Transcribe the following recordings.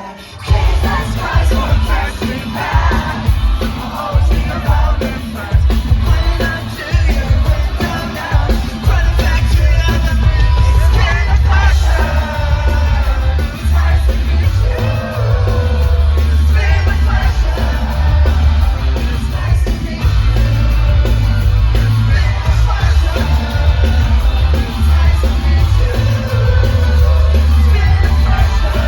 Jesus Christ, for a perfect path. I'll always be around and friends. Running up to you, window down. Run the factory of the moon. It's been a pleasure. It's nice to meet you. It's been a pleasure. It's nice to meet you. It's been a pleasure. It's nice to meet you. It's been a pleasure.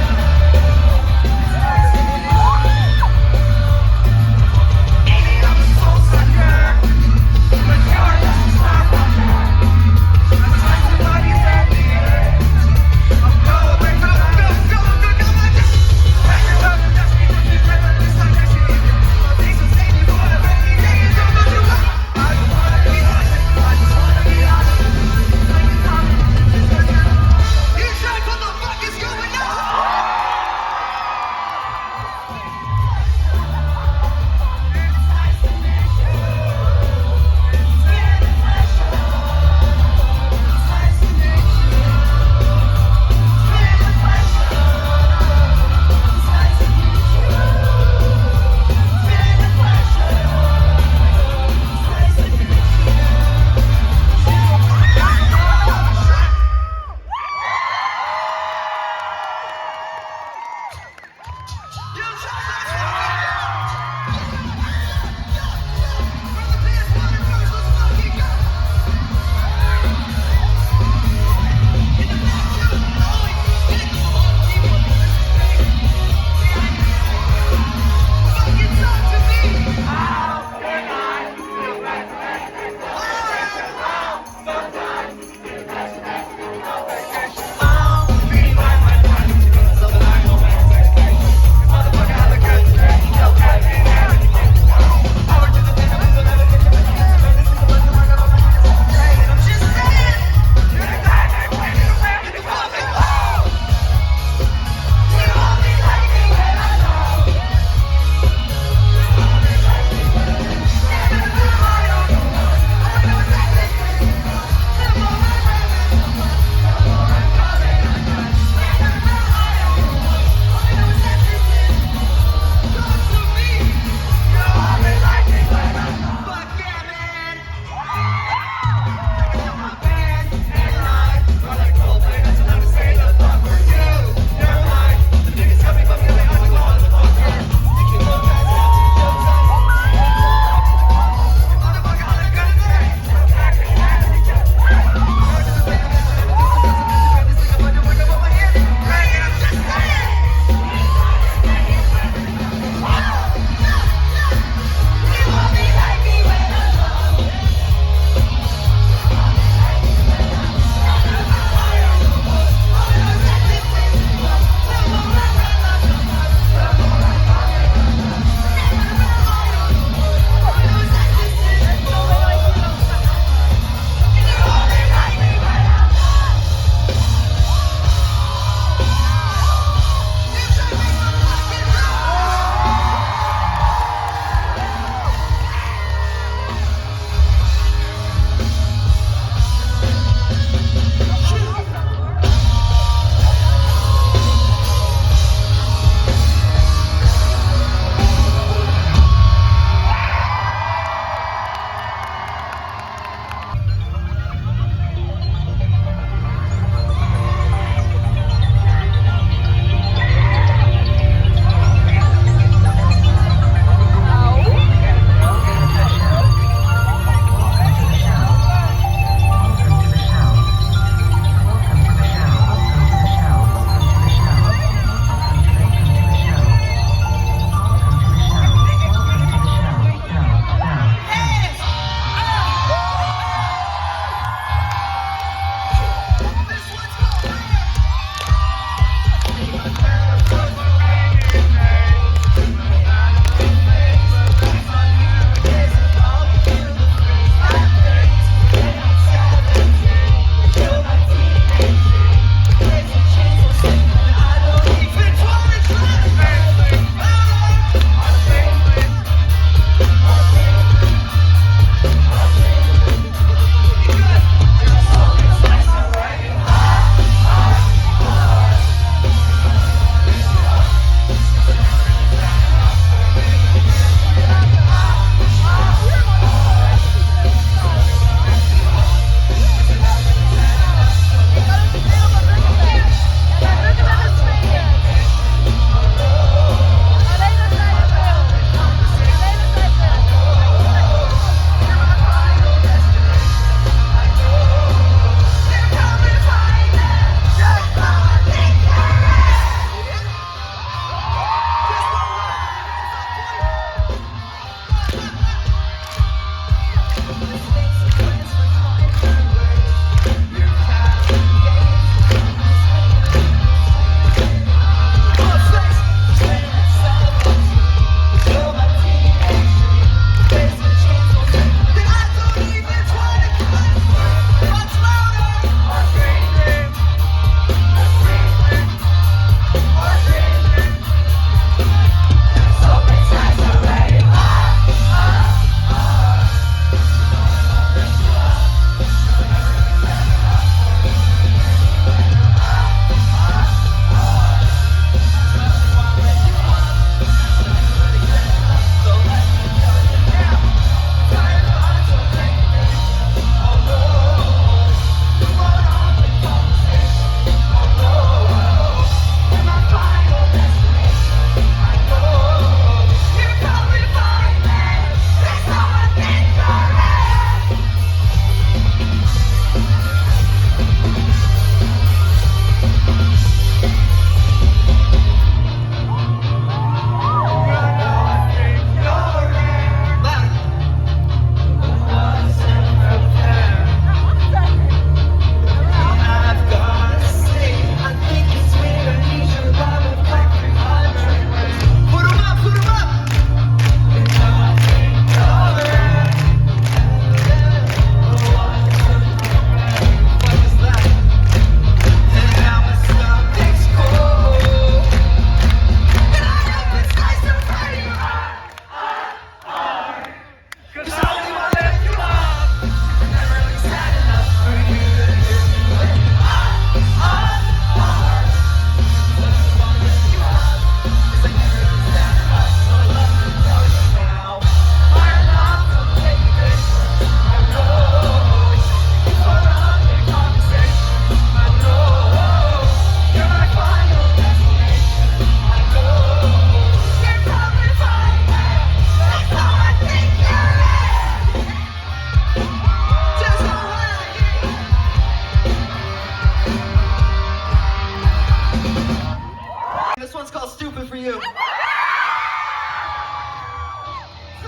called Stupid for You. So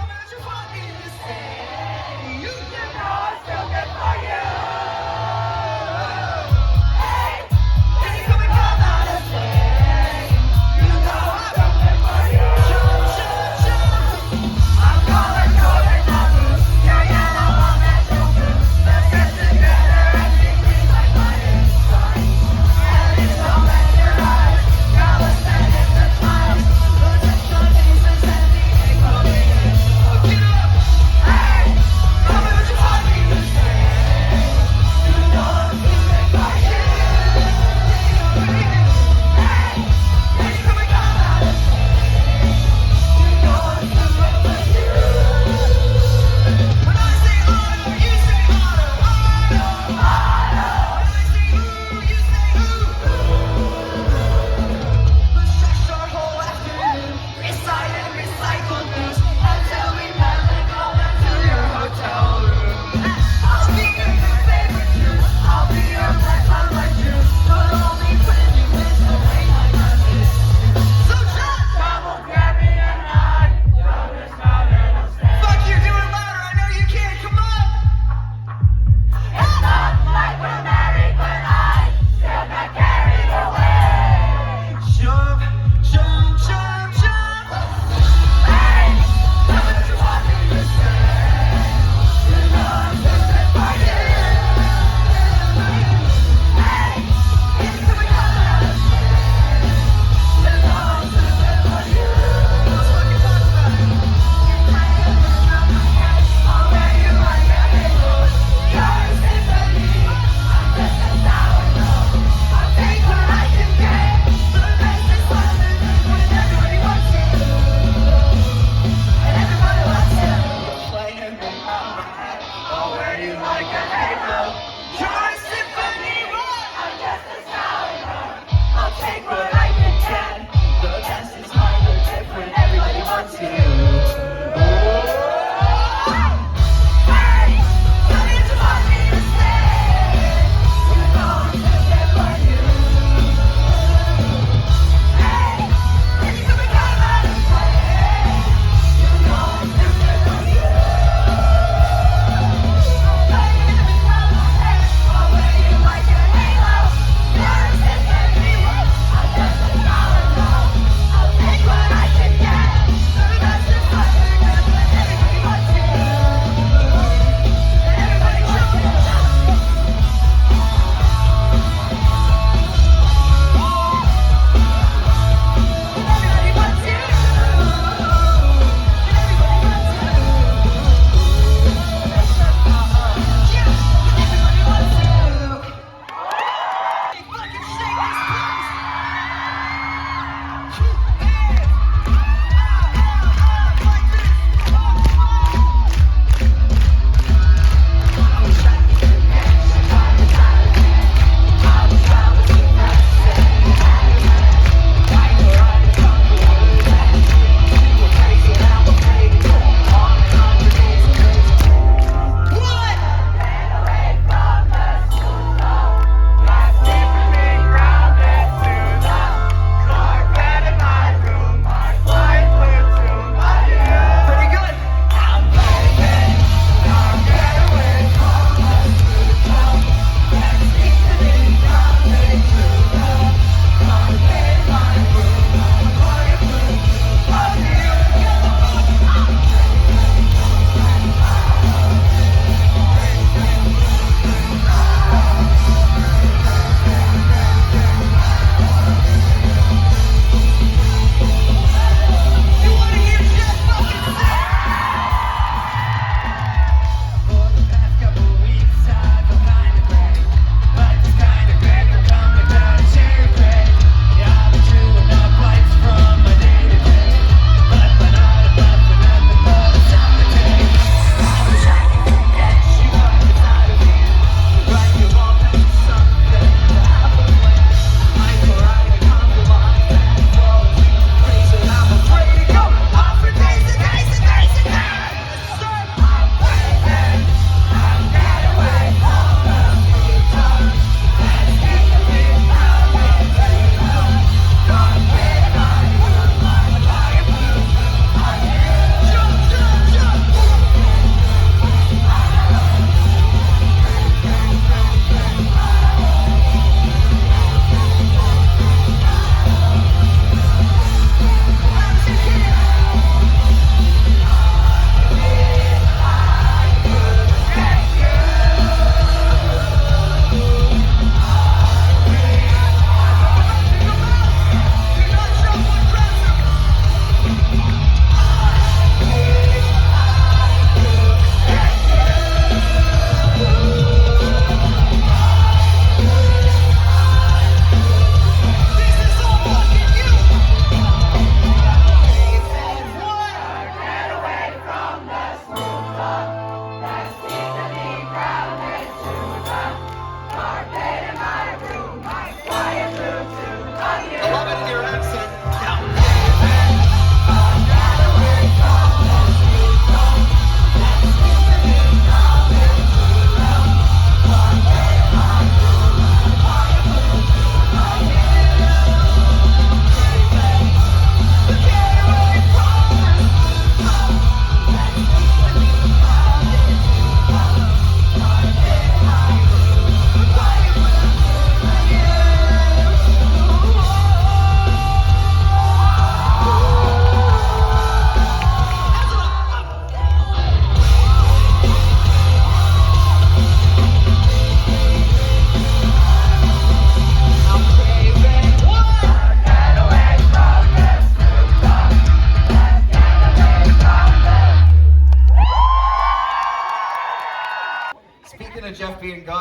much you want me to say. You know I'm stupid for you. Hey, can you come and come out and say, you know I'm stupid for you. I'm calling taboo. You're yellow on that tofu. Let's get together and make me like my inside. And it's all in your eyes. Girl, let's send it the smiles.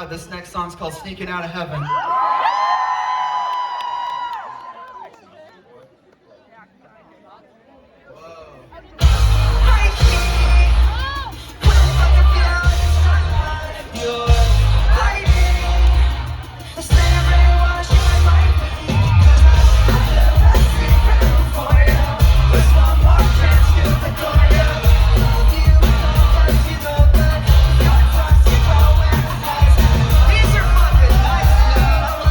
God. This next song's called Sneaking Out of Heaven. These are fucking nice now.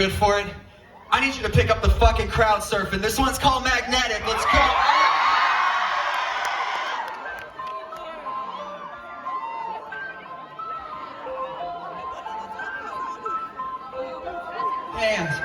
good for it? I need you to pick up the fucking crowd surfing. This one's called Magnetic. Let's go. Hands.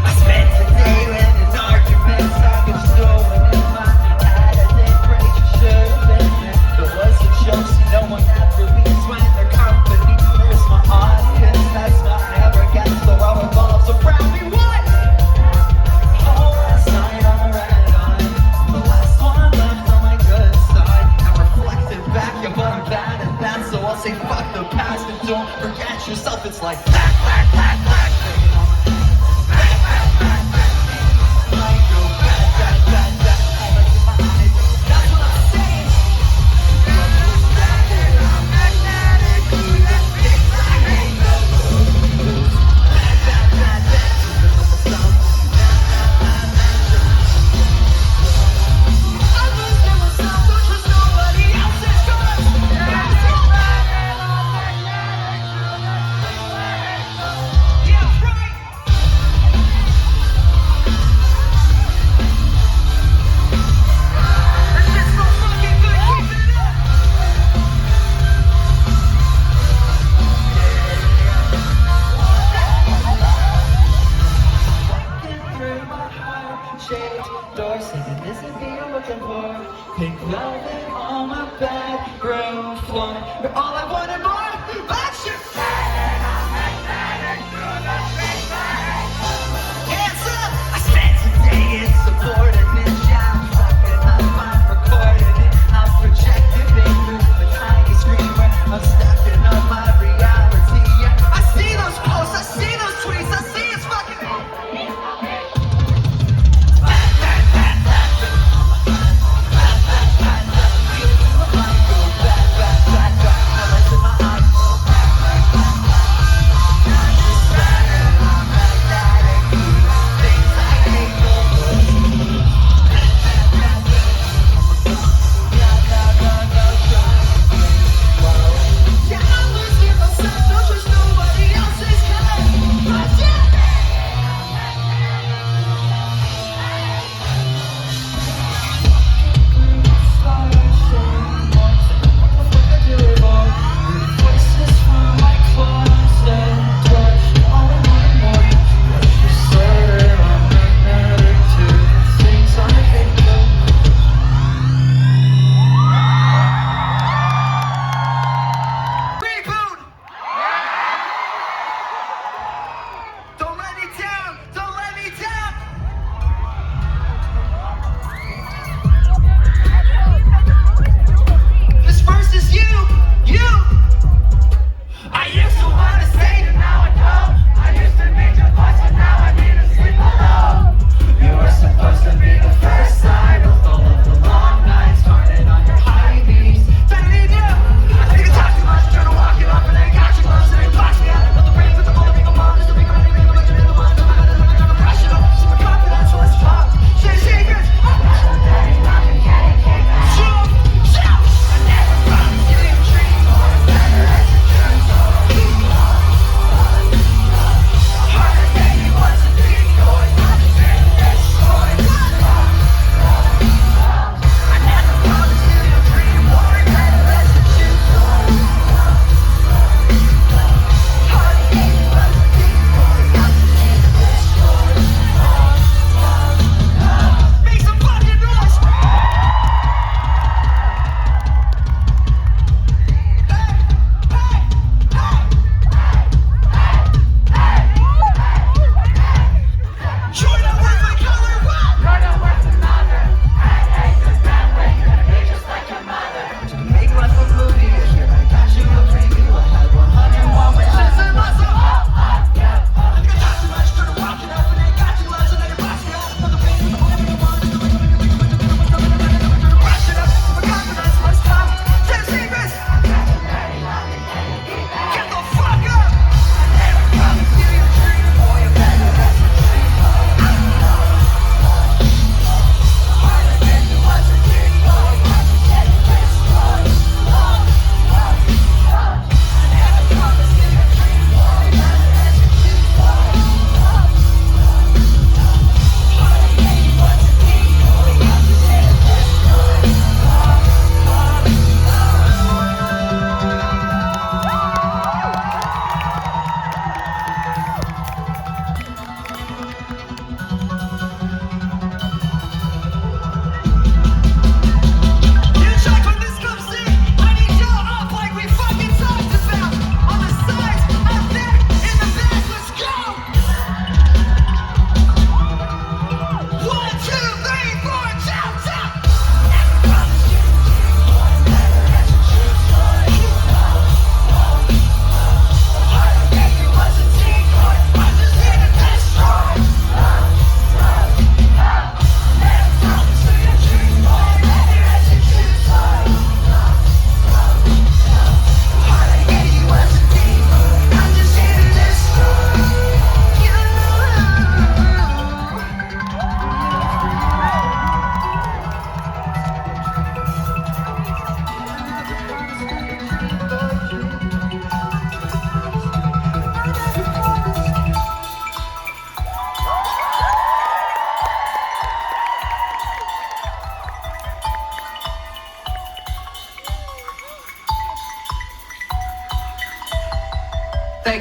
I spent the day in an argument, talking stolen in my head. I did great, you should have been there. There was a joke, see no one ever leaves when their company. There's my audience, that's not ever gets the world revolves around me. What? Oh, last night on the red eye, the last one left on my good side. I reflected back, yeah, but I'm bad at that, so I'll say fuck the past and don't forget yourself. It's like black, black, black, black. Yeah.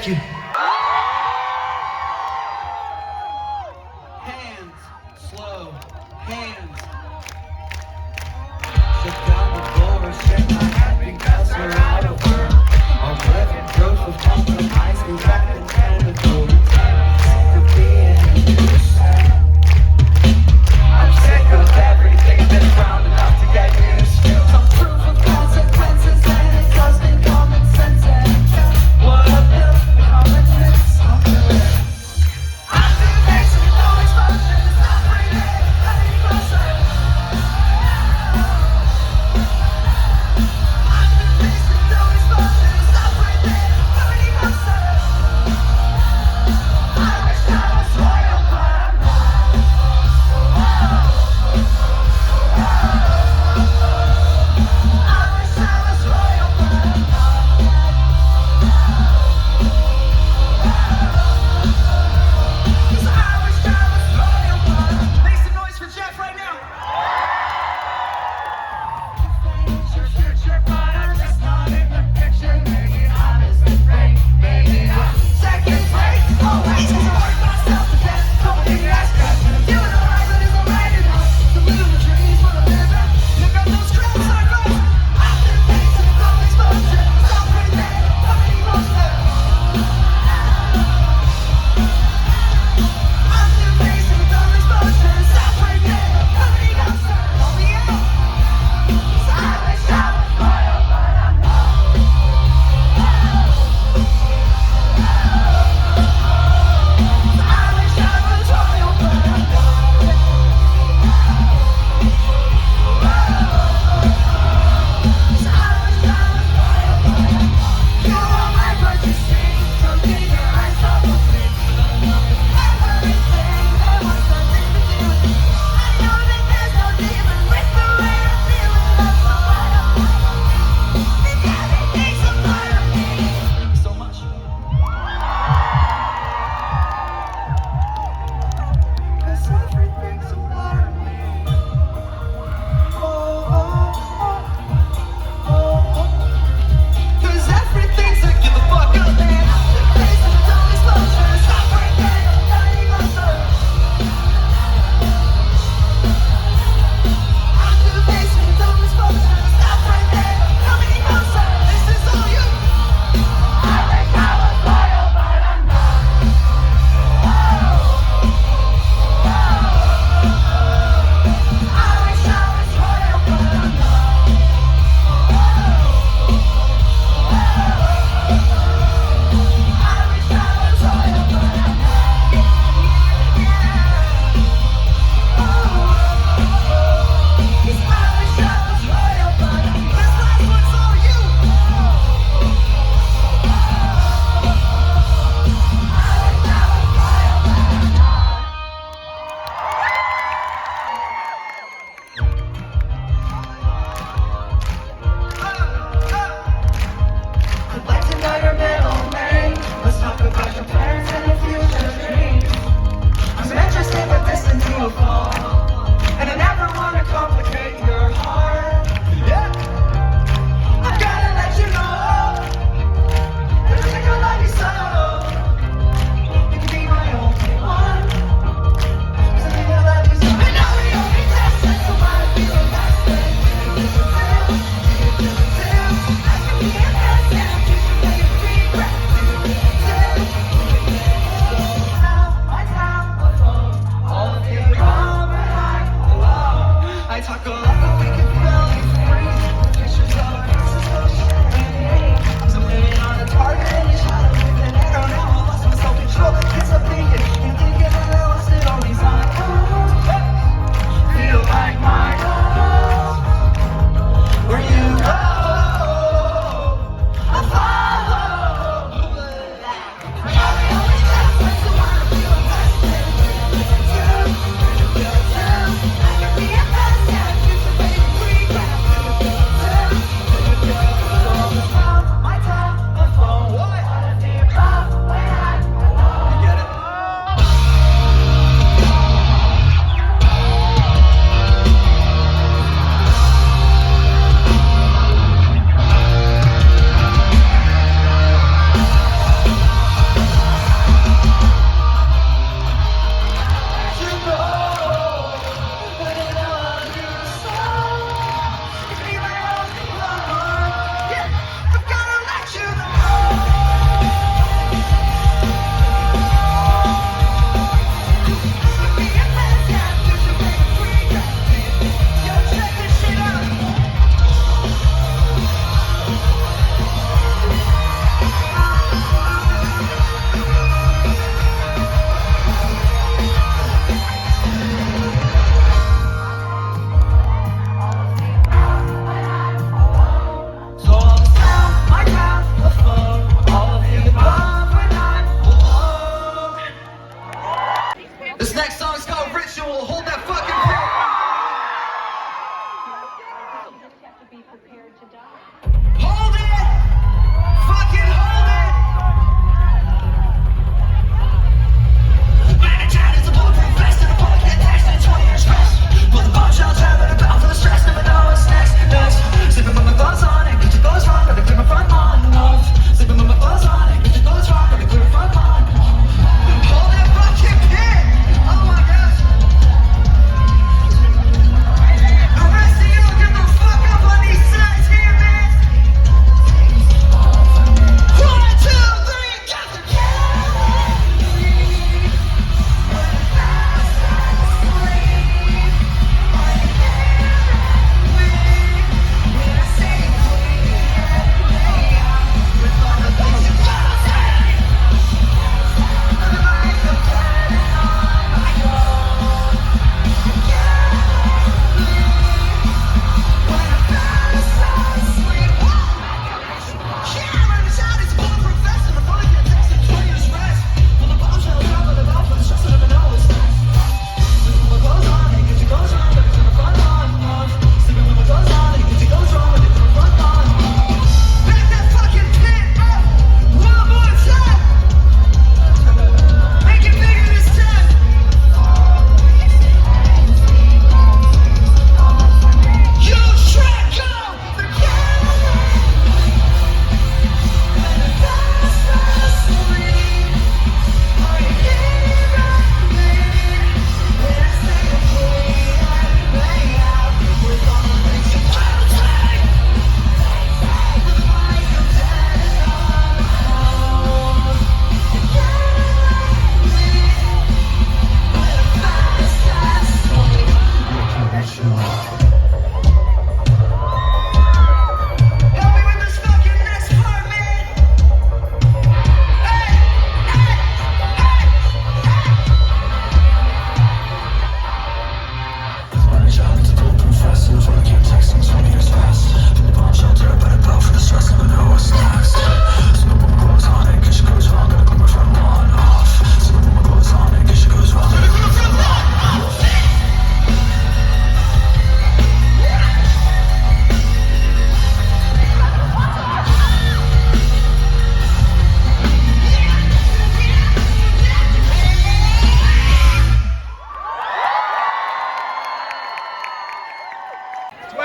Thank you. Hands, slow, hands. Sit down the floor, shake my head because we're out of work. I'm living proof of compromise, we're back in tentacles. Sick of being innocent. I'm sick of everything that's round enough to get used to. Some proof of consequences and exhausting common sense. And what a pill,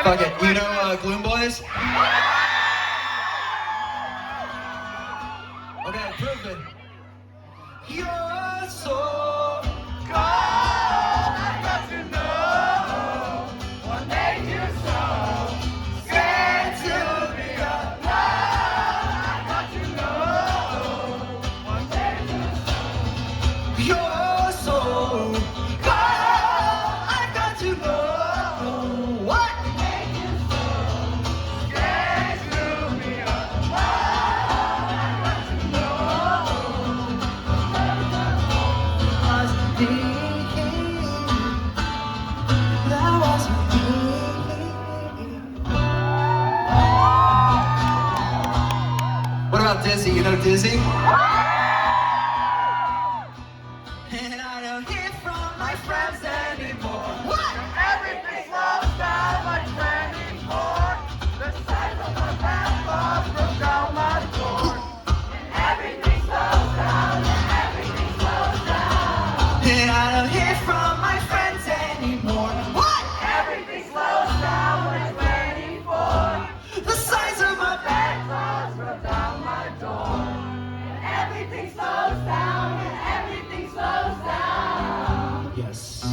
Fuck it. You know Gloom Boys? Okay, prove it. You're so cold. I got to know what made you so scared to be alone. I got to know what made you so. You're so cold. I got to know what Made you so scared to be alone. I got to know. was me. That was me. What about Dizzy? You know Dizzy? And I don't hear from my friends anymore. What? Everything slows down like 24. The size of my passport broke down my door. Everything slows down, everything slows down. And I don't hear from my friends anymore. What? Everything slows down like 24. The size of my Passport broke down my door. Everything slows down, everything slows down. Yes.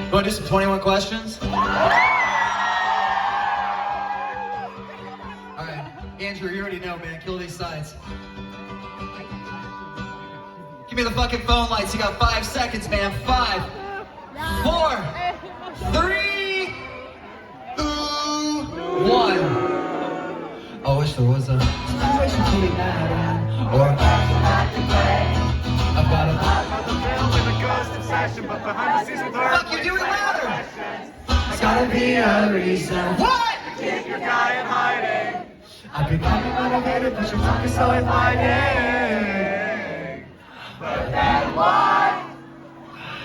You want to do some 21 questions? Alright, Andrew, you already know, man. Kill these signs. Give me the fucking phone lights. You got 5 seconds, man. 5, 4, 3, 2, 1. I wish there was a situation to be mad or I've got a With a ghost obsession, but behind the scenes with her. fuck you, do it louder! It's gotta be a reason. What? Keep your guy in hiding. I've been coming motivated, but you're talking so inviting. But then what?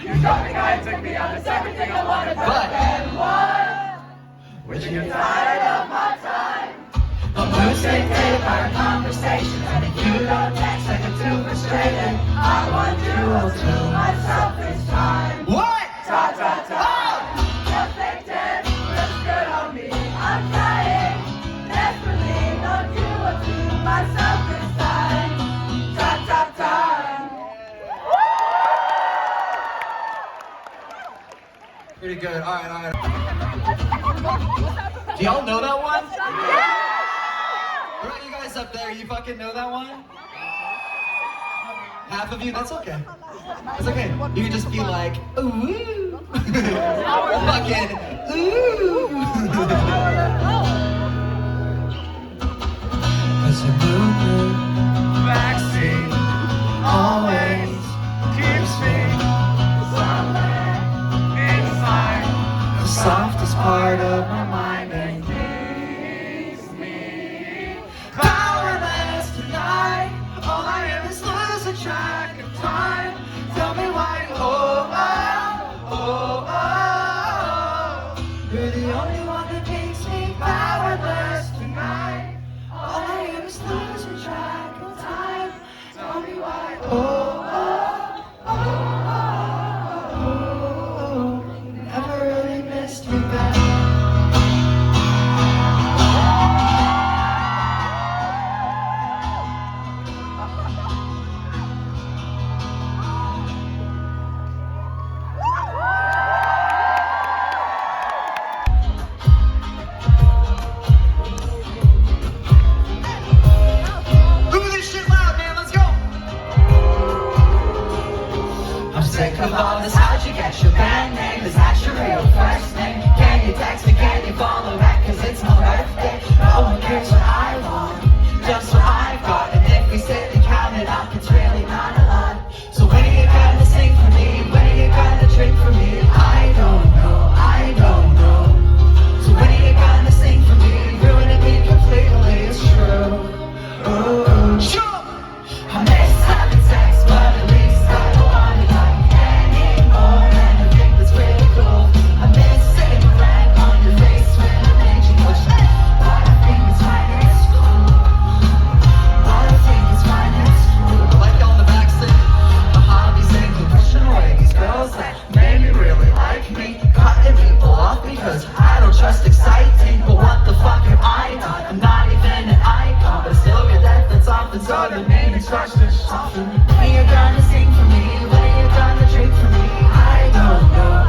You told me I took me on, it's everything I wanted. But Then what? would You're you tired of my time. I'm losing faith by our conversations, and if you don't text, I get too frustrated. I want you all to myself this time. What? Ta ta ta. Just fake dead, looks good on me. I'm trying desperately, don't you all to myself this time. Ta ta ta. Pretty good. All right. Do y'all know that one? What about you guys up there? You fucking know that one? Half of you? That's okay. That's okay. You can just be like, ooh. Fucking, ooh. Cause you're moving. Backseat always keeps me somewhere inside The softest part of my mind and keeps me. powerless tonight. All I am is losing track of time. Tell me why, you're the only one that makes me powerless tonight. All I am is losing track of time. Tell me why, never really missed you back. Move this shit loud, man. Let's go. I'm sick of all this. How'd you get your band name? Is that your real first name? Can you text me? Can you follow back? Cause it's my birthday. No one cares what I want, just what I've got. And if we sit and count it up, it's really not a lot. So when are you gonna sing for me? When are you gonna drink for me? I don't know. So when are you gonna sing for me? Ruining me completely, it's true. Sure. I miss having sex, but at least I don't want it like anymore. And I think that's really cool. I miss sitting around on your face when I made you push. But I think it's fine, it's cool. When you're gonna sing for me, when you're gonna drink for me, I don't know.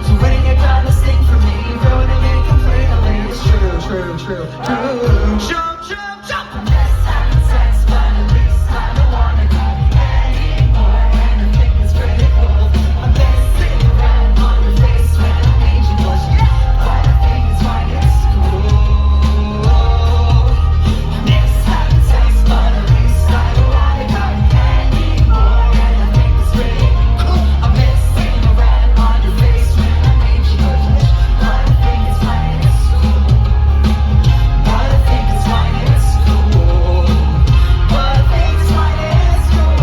So when you're gonna sing for me, ruining it completely. It's true. Jump, jump, jump. I'm just having sex, but at least I don't wanna go anymore. And I think it's pretty cool. I'm messing around on your face when I made you blush. But I think it's fine, it's cool. I'm just having sex, but at least I don't wanna go anymore. And I think it's pretty cool. I'm messing around on your face when I made you blush. But I think it's fine, it's cool. But I think it's fine, it's cool. But I think it's fine, it's cool.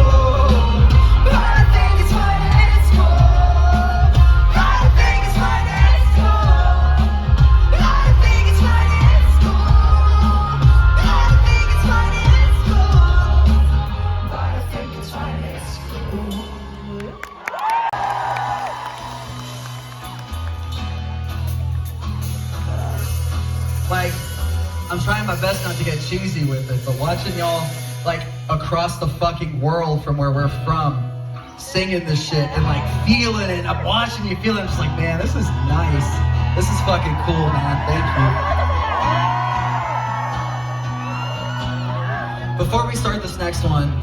But I think it's fine, it's cool. But I think it's fine, it's cool. But I think it's fine, it's cool. But I think it's fine, it's cool. But I think it's fine, it's cool. Like, I'm trying my best not to get cheesy with it, but watching y'all, like, across the fucking world from where we're from, singing this shit and, like, feeling it, I'm watching you feel it, I'm just like, man, this is nice. This is fucking cool, man. Thank you. Before we start this next one,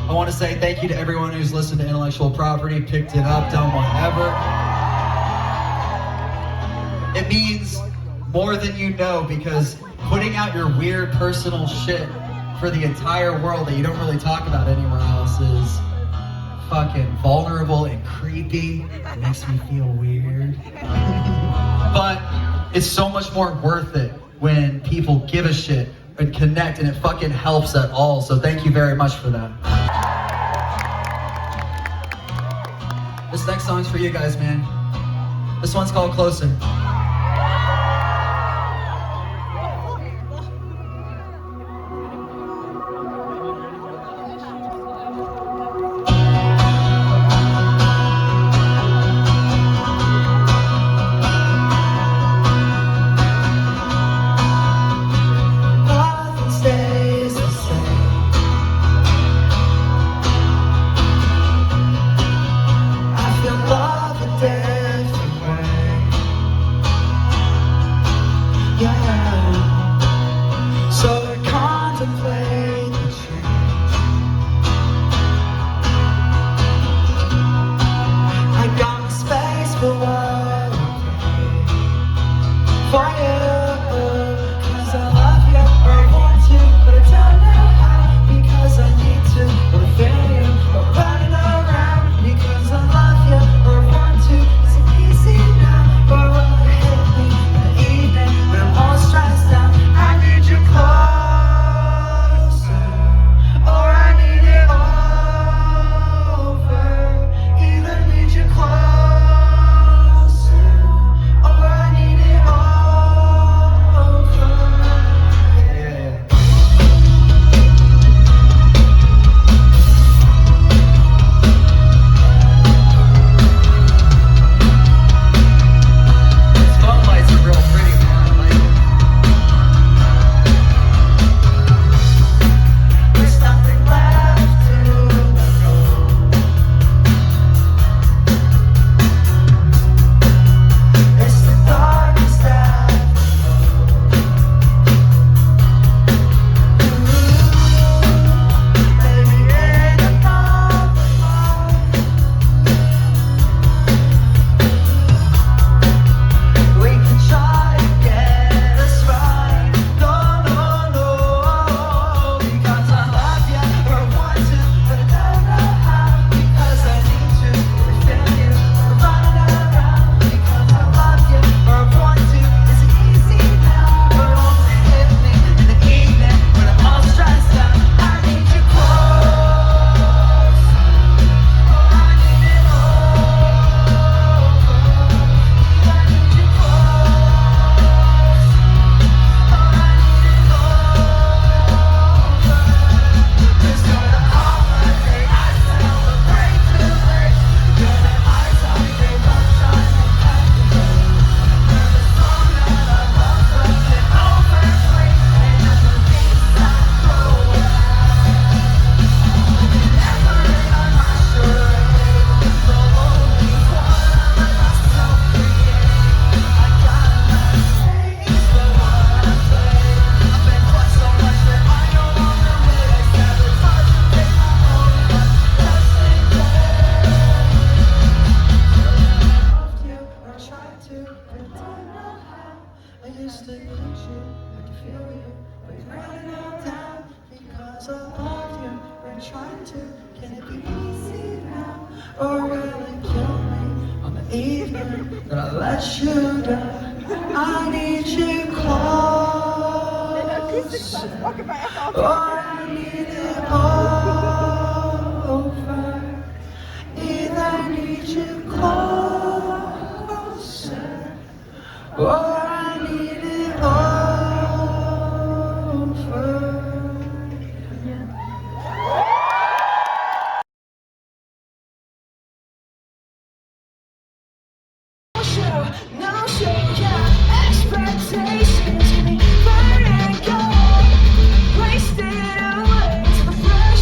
I want to say thank you to everyone who's listened to Intellectual Property, picked it up, done whatever. It means more than you know, because putting out your weird personal shit for the entire world that you don't really talk about anywhere else is fucking vulnerable and creepy. It makes me feel weird. But it's so much more worth it when people give a shit and connect, and it fucking helps at all. So thank you very much for that. This next song's for you guys, man. This one's called Closer. Nothing stays the same. I feel love a different way. times I loved you and tried to. Can it be easy now? Or will it kill me on the evening that I let you down? I need you close. Or I need it over. Either I need you closer, or I need it over. No show, yeah. Expectations can be burning gold, wasted away to the flood.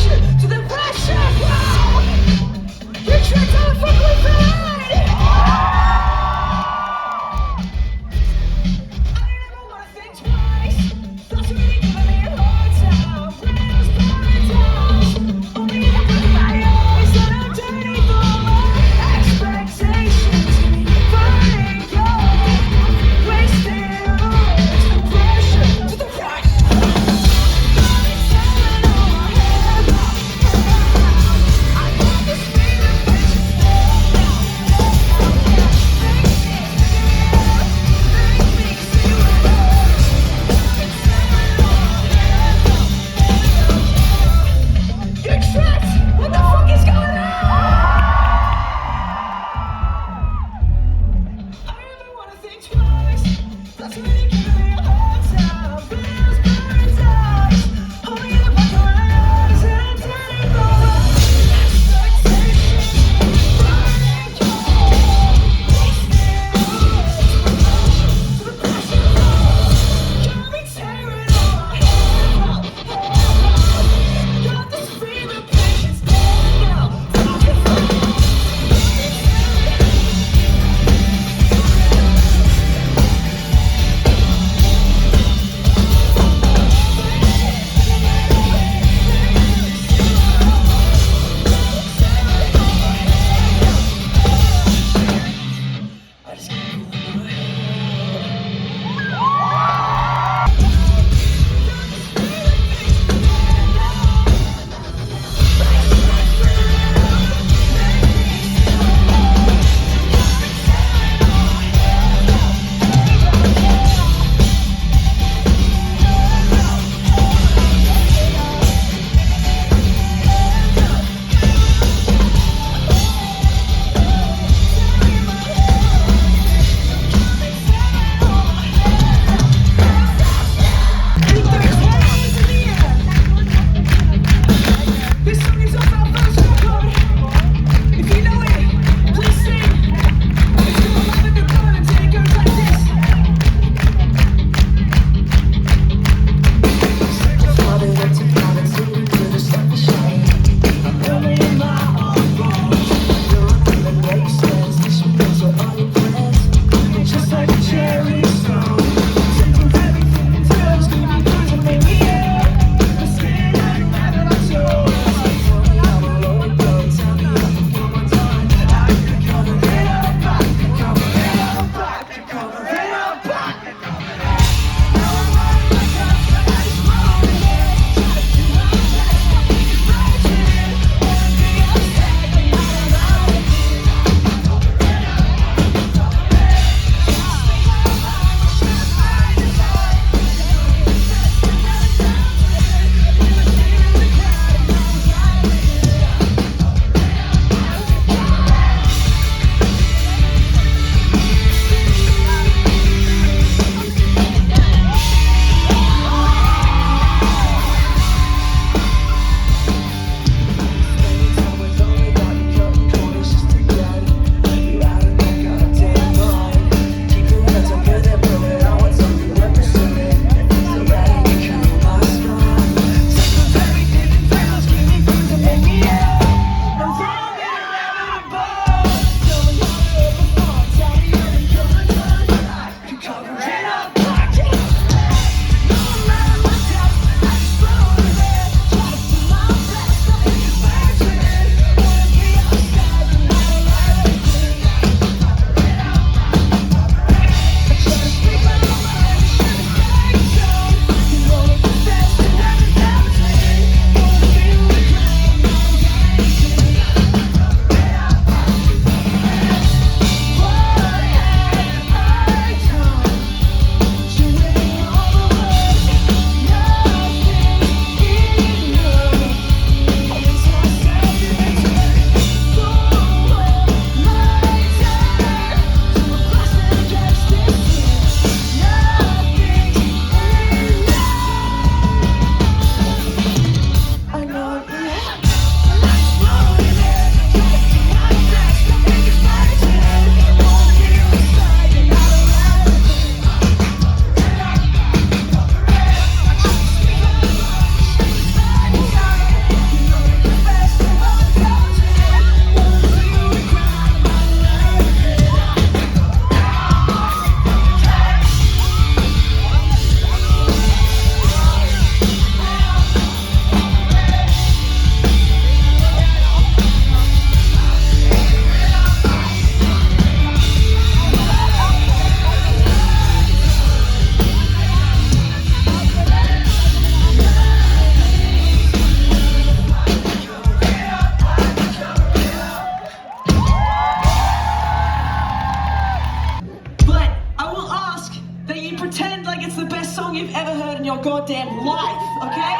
your goddamn life, okay?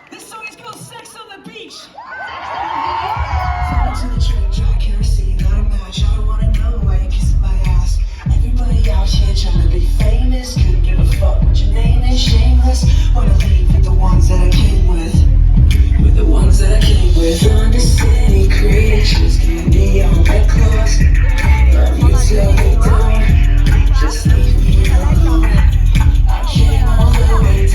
This song is called Sex on the Beach. Fall to the train track, kerosene, not a match. I don't wanna know why you're kissing my ass. Everybody out here trying to be famous. Couldn't give a fuck what your name is, shameless. Wanna leave with the ones that I came with. With the ones that I came with. Undercity creatures, candy on red claws. Love you till we don't. Just leave me alone. I came all the way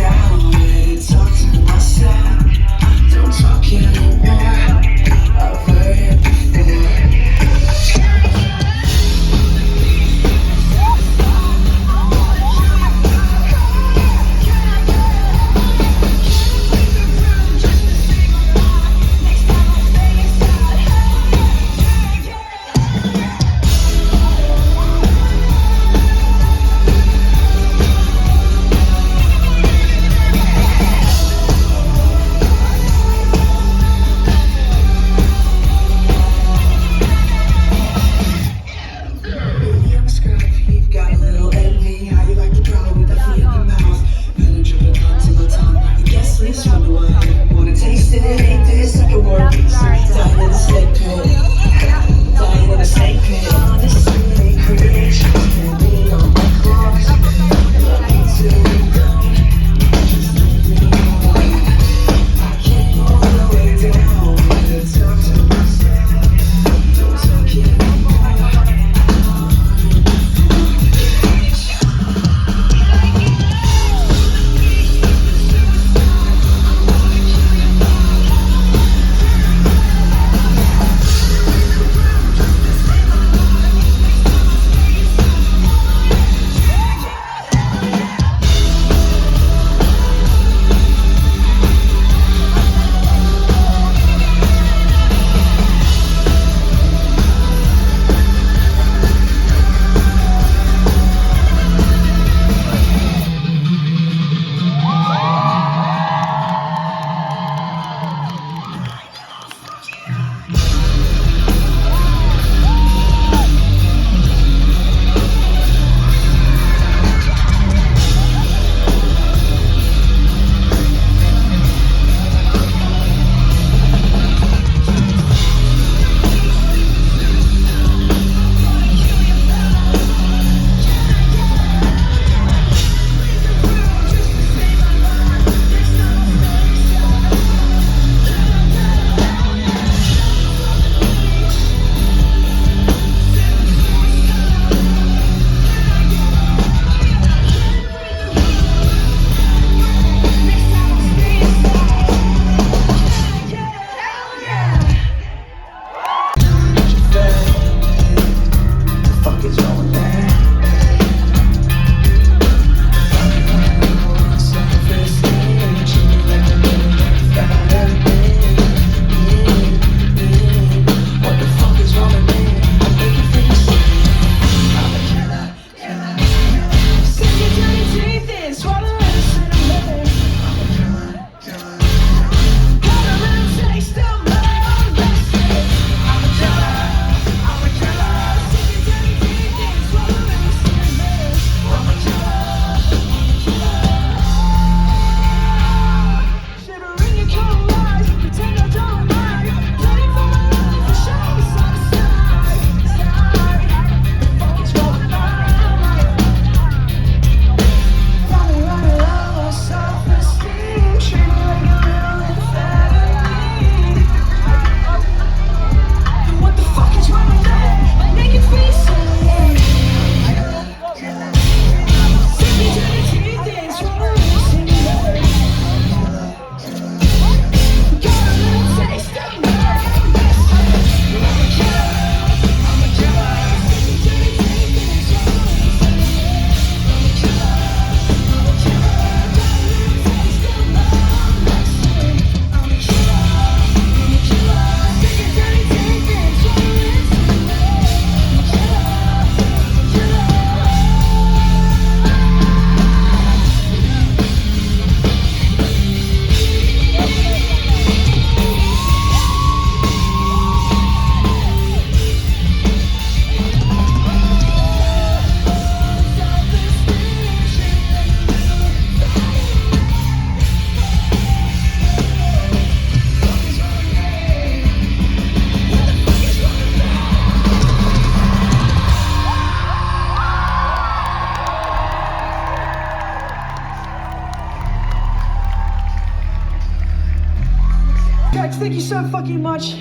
tracks. Thank you so fucking much.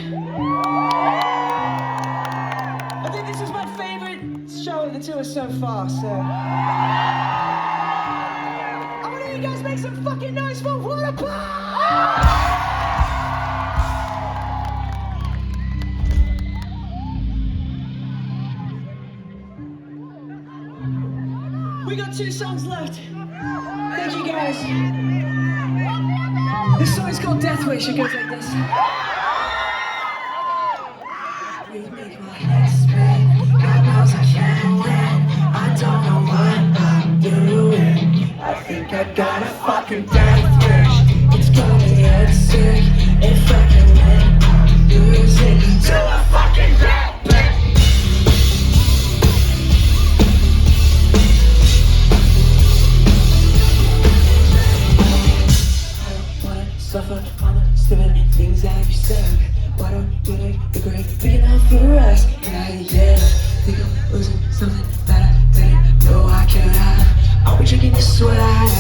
I think this is my favorite show of the tour so far, so. I want to hear you guys make some fucking noise for Waterpark! We got 2 songs left. Thank you guys. This song is called Death Wish. It goes like this. You make my head spin. God knows I can't win. I don't know what I'm doing. I think I got a fucking death wish. It's gonna get sick if I can win. Lose it to a fucking death wish. Suffer on the stupid things that you said. Why don't you make the grave big enough for us? Yeah. Think I'm losing something that I didn't know I could have. Are we drinking this sweat?